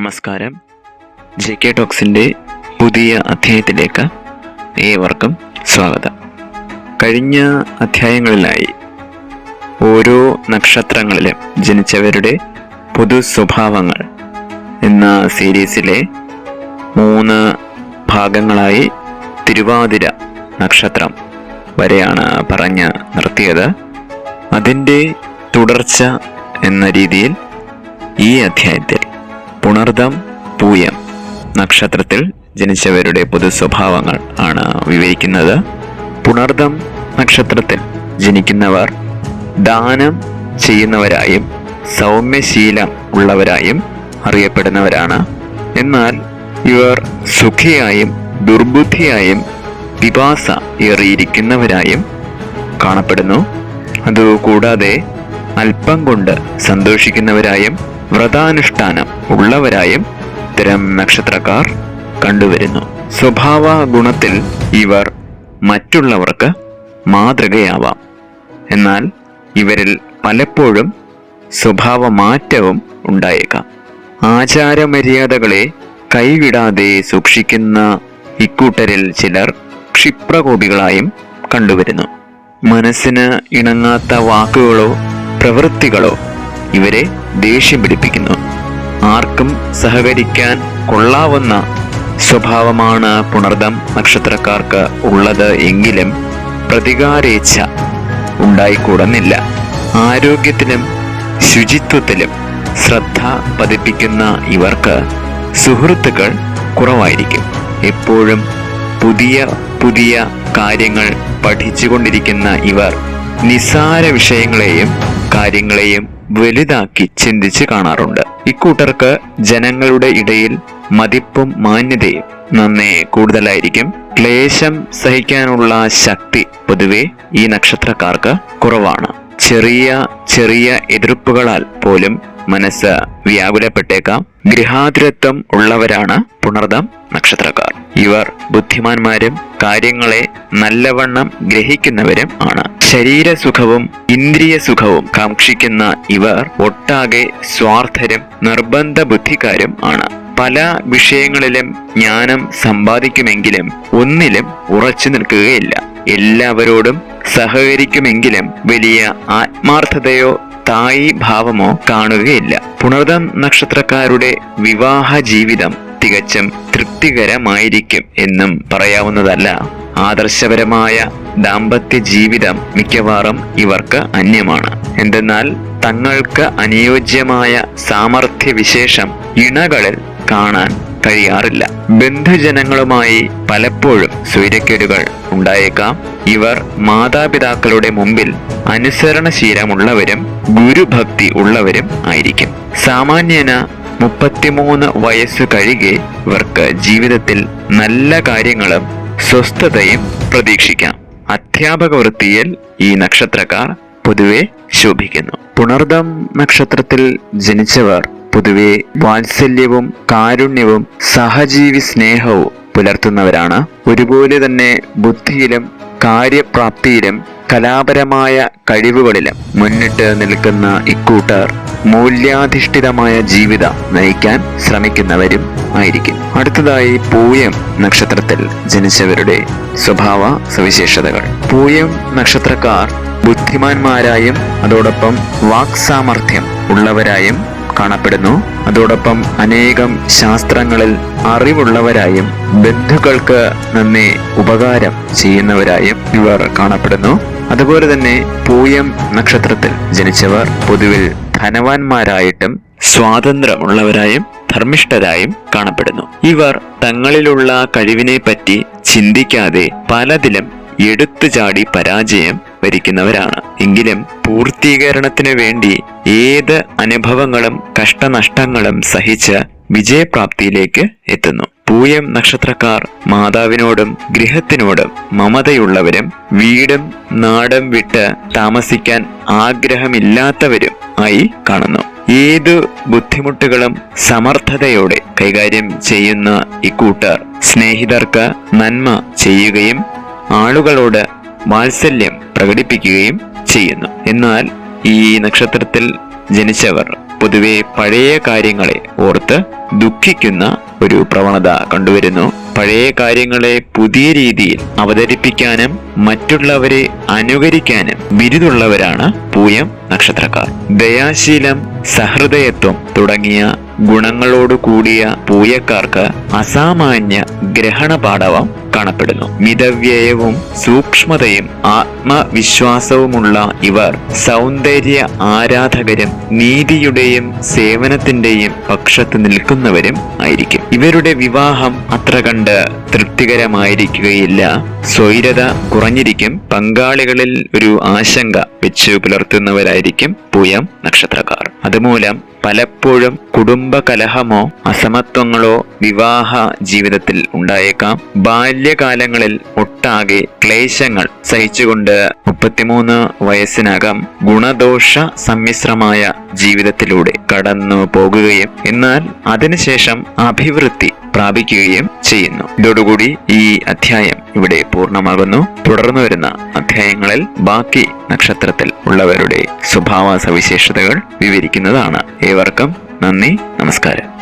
നമസ്കാരം. JK ടോക്സിൻ്റെ പുതിയ അധ്യായത്തിലേക്ക് ഏവർക്കും സ്വാഗതം. കഴിഞ്ഞ അധ്യായങ്ങളിലായി ഓരോ നക്ഷത്രങ്ങളിലും ജനിച്ചവരുടെ പൊതു സ്വഭാവങ്ങൾ എന്ന സീരീസിലെ 3 ഭാഗങ്ങളായി തിരുവാതിര നക്ഷത്രം വരെയാണ് പറഞ്ഞ് നിർത്തിയത്. അതിൻ്റെ തുടർച്ച എന്ന രീതിയിൽ ഈ അധ്യായത്തിൽ പുണർദം പൂയം നക്ഷത്രത്തിൽ ജനിച്ചവരുടെ പൊതു സ്വഭാവങ്ങൾ ആണ് വിവരിക്കുന്നത്. പുണർദം നക്ഷത്രത്തിൽ ജനിക്കുന്നവർ ദാനം ചെയ്യുന്നവരായും സൗമ്യശീലം ഉള്ളവരായും അറിയപ്പെടുന്നവരാണ്. എന്നാൽ ഇവർ സുഖിയായും ദുർബുദ്ധിയായും പിപാസ ഏറിയിരിക്കുന്നവരായും കാണപ്പെടുന്നു. അതുകൂടാതെ അല്പം കൊണ്ട് സന്തോഷിക്കുന്നവരായും വ്രതാനുഷ്ഠാനം ഉള്ളവരായും ഇത്തരം നക്ഷത്രക്കാർ കണ്ടുവരുന്നു. സ്വഭാവ ഗുണത്തിൽ ഇവർ മറ്റുള്ളവർക്ക് മാതൃകയാവാം. എന്നാൽ ഇവരിൽ പലപ്പോഴും സ്വഭാവ മാറ്റവും ഉണ്ടായേക്കാം. ആചാരമര്യാദകളെ കൈവിടാതെ സൂക്ഷിക്കുന്ന ഇക്കൂട്ടരിൽ ചിലർ ക്ഷിപ്രകോപികളായും കണ്ടുവരുന്നു. മനസ്സിന് ഇണങ്ങാത്ത വാക്കുകളോ പ്രവൃത്തികളോ ഇവരെ ദേഷ്യം പിടിപ്പിക്കുന്നു. ആർക്കും സഹകരിക്കാൻ കൊള്ളാവുന്ന സ്വഭാവമാണ് പുണർദം നക്ഷത്രക്കാർക്ക് ഉള്ളത് എങ്കിലും പ്രതികാരേച്ഛ ഉണ്ടായിക്കൂടുന്നില്ല. ആരോഗ്യത്തിലും ശുചിത്വത്തിലും ശ്രദ്ധ പതിപ്പിക്കുന്ന ഇവർക്ക് സുഹൃത്തുക്കൾ കുറവായിരിക്കും. എപ്പോഴും പുതിയ പുതിയ കാര്യങ്ങൾ പഠിച്ചുകൊണ്ടിരിക്കുന്ന ഇവർ നിസ്സാര വിഷയങ്ങളെയും കാര്യങ്ങളെയും വലുതാക്കി ചിന്തിച്ച് കാണാറുണ്ട്. ഇക്കൂട്ടർക്ക് ജനങ്ങളുടെ ഇടയിൽ മതിപ്പും മാന്യതയും നന്നേ കൂടുതലായിരിക്കും. ക്ലേശം സഹിക്കാനുള്ള ശക്തി പൊതുവെ ഈ നക്ഷത്രക്കാർക്ക് കുറവാണ്. ചെറിയ ചെറിയ എതിർപ്പുകളാൽ പോലും മനസ്സ് വ്യാകുലപ്പെട്ടേക്കാം. ഗൃഹാതുരത്വം ഉള്ളവരാണ് പുണർദം നക്ഷത്രക്കാർ. ഇവർ ബുദ്ധിമാന്മാരും കാര്യങ്ങളെ നല്ലവണ്ണം ഗ്രഹിക്കുന്നവരും ആണ്. ശരീരസുഖവും ഇന്ദ്രിയ സുഖവും കാക്ഷിക്കുന്ന ഇവർ ഒട്ടാകെ സ്വാർത്ഥരും നിർബന്ധ ബുദ്ധിക്കാരും ആണ്. പല വിഷയങ്ങളിലും ജ്ഞാനം സമ്പാദിക്കുമെങ്കിലും ഒന്നിലും ഉറച്ചു നിൽക്കുകയില്ല. എല്ലാവരോടും സഹകരിക്കുമെങ്കിലും വലിയ ആത്മാർത്ഥതയോ തായി ഭാവമോ കാണുകയില്ല. പുണർദം നക്ഷത്രക്കാരുടെ വിവാഹ ജീവിതം തികച്ചും തൃപ്തികരമായിരിക്കും എന്നും പറയാവുന്നതല്ല. ആദർശപരമായ ദാമ്പത്യ ജീവിതം മിക്കവാറും ഇവർക്ക് അന്യമാണ്. എന്തെന്നാൽ തങ്ങൾക്ക് അനുയോജ്യമായ സാമർഥ്യവിശേഷം ഇണകളിൽ കാണാൻ കഴിയാറില്ല. ബന്ധുജനങ്ങളുമായി പലപ്പോഴും സ്വൈരക്കേടുകൾ ഉണ്ടായേക്കാം. ഇവർ മാതാപിതാക്കളുടെ മുമ്പിൽ അനുസരണശീലമുള്ളവരും ഗുരുഭക്തി ഉള്ളവരും ആയിരിക്കും. സാമാന്യേന 33 വയസ്സ് കഴികെ ഇവർക്ക് ജീവിതത്തിൽ നല്ല കാര്യങ്ങളും സ്വസ്ഥതയും പ്രതീക്ഷിക്കാം. അധ്യാപക വൃത്തിയിൽ ഈ നക്ഷത്രക്കാർ പൊതുവെ ശോഭിക്കുന്നു. പുണർദം നക്ഷത്രത്തിൽ ജനിച്ചവർ പൊതുവെ വാത്സല്യവും കാരുണ്യവും സഹജീവി സ്നേഹവും പുലർത്തുന്നവരാണ്. ഒരുപോലെ തന്നെ ബുദ്ധിയിലും കാര്യപ്രാപ്തിയിലും കലാപരമായ കഴിവുകളിലും മുന്നിട്ട് നിൽക്കുന്ന ഇക്കൂട്ടർ മൂല്യാധിഷ്ഠിതമായ ജീവിതം നയിക്കാൻ ശ്രമിക്കുന്നവരും ആയിരിക്കും. അടുത്തതായി പൂയം നക്ഷത്രത്തിൽ ജനിച്ചവരുടെ സ്വഭാവ സവിശേഷതകൾ. പൂയം നക്ഷത്രക്കാർ ബുദ്ധിമാന്മാരായും അതോടൊപ്പം വാക്സാമർഥ്യം ഉള്ളവരായും കാണപ്പെടുന്നു. അതോടൊപ്പം അനേകം ശാസ്ത്രങ്ങളിൽ അറിവുള്ളവരായും ബന്ധുക്കൾക്ക് നന്നേ ഉപകാരം ചെയ്യുന്നവരായും ഇവർ കാണപ്പെടുന്നു. അതുപോലെ തന്നെ പൂയം നക്ഷത്രത്തിൽ ജനിച്ചവർ പൊതുവിൽ ധനവാന്മാരായിട്ടും സ്വാതന്ത്ര്യമുള്ളവരായും ധർമ്മിഷ്ഠരായും കാണപ്പെടുന്നു. ഇവർ തങ്ങളിലുള്ള കഴിവിനെ പറ്റി ചിന്തിക്കാതെ പലതിലും എടുത്തുചാടി പരാജയം വരിക്കുന്നവരാണ്. എങ്കിലും പൂർത്തീകരണത്തിനു വേണ്ടി ഏത് അനുഭവങ്ങളും കഷ്ടനഷ്ടങ്ങളും സഹിച്ച് വിജയപ്രാപ്തിയിലേക്ക് എത്തുന്നു. പൂയം നക്ഷത്രക്കാർ മാതാവിനോടും ഗൃഹത്തിനോടും മമതയുള്ളവരും വീടും നാടും വിട്ട് താമസിക്കാൻ ആഗ്രഹമില്ലാത്തവരും ആയി കാണുന്നു. ഏതു ബുദ്ധിമുട്ടുകളും സമർത്ഥതയോടെ കൈകാര്യം ചെയ്യുന്ന ഇക്കൂട്ടർ സ്നേഹിതർക്ക് നന്മ ചെയ്യുകയും ആളുകളോട് വാത്സല്യം പ്രകടിപ്പിക്കുകയും ചെയ്യുന്നു. എന്നാൽ ഈ നക്ഷത്രത്തിൽ ജനിച്ചവർ പൊതുവെ പഴയ കാര്യങ്ങളെ ഓർത്ത് ദുഃഖിക്കുന്ന ഒരു പ്രവണത കണ്ടുവരുന്നു. പഴയ കാര്യങ്ങളെ പുതിയ രീതിയിൽ അവതരിപ്പിക്കാനും മറ്റുള്ളവരെ അനുകരിക്കാനും ബിരുദുള്ളവരാണ് പൂയം നക്ഷത്രക്കാർ. ദയാശീലം, സഹൃദയത്വം തുടങ്ങിയ ഗുണങ്ങളോട് കൂടിയ പൂയക്കാർക്ക് അസാമാന്യ ഗ്രഹണപാടവം കാണപ്പെടുന്നു. മിതവ്യയവും സൂക്ഷ്മതയും ആത്മവിശ്വാസവുമുള്ള ഇവർ സൗന്ദര്യ ആരാധകരും നീതിയുടെയും സേവനത്തിന്റെയും പക്ഷത്ത് നിൽക്കുന്നവരും ആയിരിക്കും. ഇവരുടെ വിവാഹം അത്ര കണ്ട് തൃപ്തികരമായിരിക്കുകയില്ല. സ്വൈരത കുറഞ്ഞിരിക്കും. പങ്കാളികളിൽ ഒരു ആശങ്ക വെച്ചു പുലർത്തുന്നവരായിരിക്കും പൂയം നക്ഷത്രക്കാർ. അതുമൂലം പലപ്പോഴും കുടുംബ കലഹമോ അസമത്വങ്ങളോ വിവാഹ ജീവിതത്തിൽ ഉണ്ടായേക്കാം. ബാല്യകാലങ്ങളിൽ ഒട്ടാകെ ക്ലേശങ്ങൾ സഹിച്ചുകൊണ്ട് 33 വയസ്സിനകം ഗുണദോഷ സമ്മിശ്രമായ ജീവിതത്തിലൂടെ കടന്നു പോകുകയും എന്നാൽ അതിനുശേഷം അഭിവൃദ്ധി പ്രാപിക്കുകയും ചെയ്യുന്നു. ഇതോടുകൂടി ഈ അധ്യായം ഇവിടെ പൂർണ്ണമാകുന്നു. തുടർന്നു വരുന്ന അധ്യായങ്ങളിൽ ബാക്കി നക്ഷത്രത്തിൽ ഉള്ളവരുടെ സ്വഭാവ സവിശേഷതകൾ വിവരിക്കുന്നതാണ്. ഏവർക്കും നന്ദി, നമസ്കാരം.